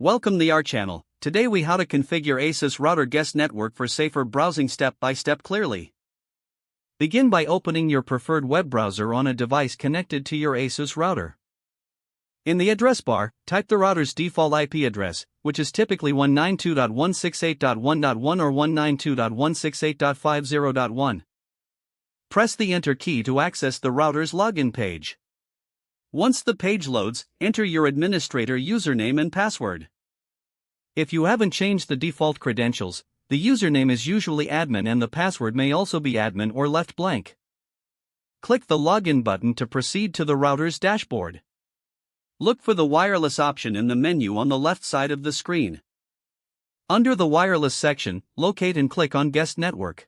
Welcome to our channel. Today we how to configure ASUS router guest network for safer browsing step by step clearly. Begin by opening your preferred web browser on a device connected to your ASUS router. In the address bar, type the router's default IP address, which is typically 192.168.1.1 or 192.168.50.1. Press the Enter key to access the router's login page. Once the page loads, enter your administrator username and password. If you haven't changed the default credentials, the username is usually admin and the password may also be admin or left blank. Click the Login button to proceed to the router's dashboard. Look for the wireless option in the menu on the left side of the screen. Under the wireless section, locate and click on Guest Network.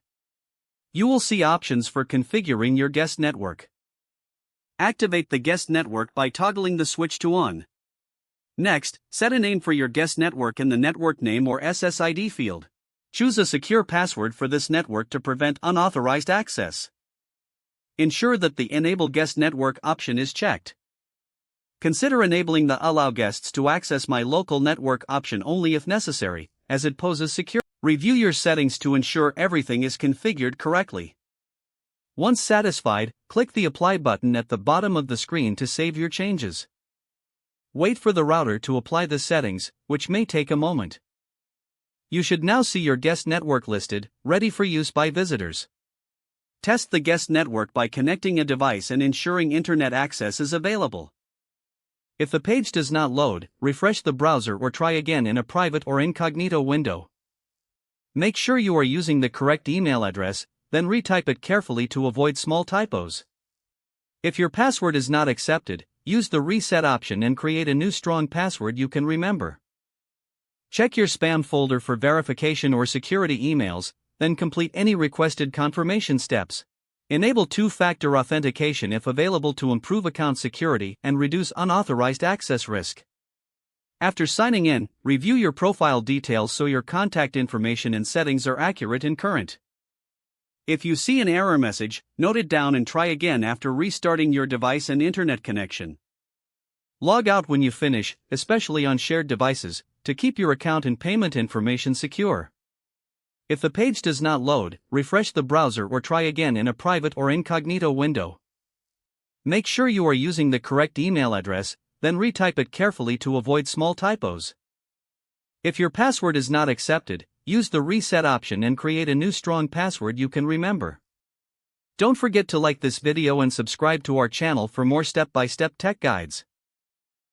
You will see options for configuring your guest network. Activate the guest network by toggling the switch to on. Next, set a name for your guest network in the network name or SSID field. Choose a secure password for this network to prevent unauthorized access. Ensure that the Enable Guest Network option is checked. Consider enabling the Allow Guests to Access My Local Network option only if necessary, as it poses security. Review your settings to ensure everything is configured correctly. Once satisfied, click the Apply button at the bottom of the screen to save your changes. Wait for the router to apply the settings, which may take a moment. You should now see your guest network listed, ready for use by visitors. Test the guest network by connecting a device and ensuring internet access is available. If the page does not load, refresh the browser or try again in a private or incognito window. Make sure you are using the correct email address, then retype it carefully to avoid small typos. If your password is not accepted, use the reset option and create a new strong password you can remember. Check your spam folder for verification or security emails, then complete any requested confirmation steps. Enable two-factor authentication if available to improve account security and reduce unauthorized access risk. After signing in, review your profile details so your contact information and settings are accurate and current. If you see an error message, note it down and try again after restarting your device and internet connection. Log out when you finish, especially on shared devices, to keep your account and payment information secure. If the page does not load, refresh the browser or try again in a private or incognito window. Make sure you are using the correct email address, then retype it carefully to avoid small typos. If your password is not accepted, use the reset option and create a new strong password you can remember. Don't forget to like this video and subscribe to our channel for more step-by-step tech guides.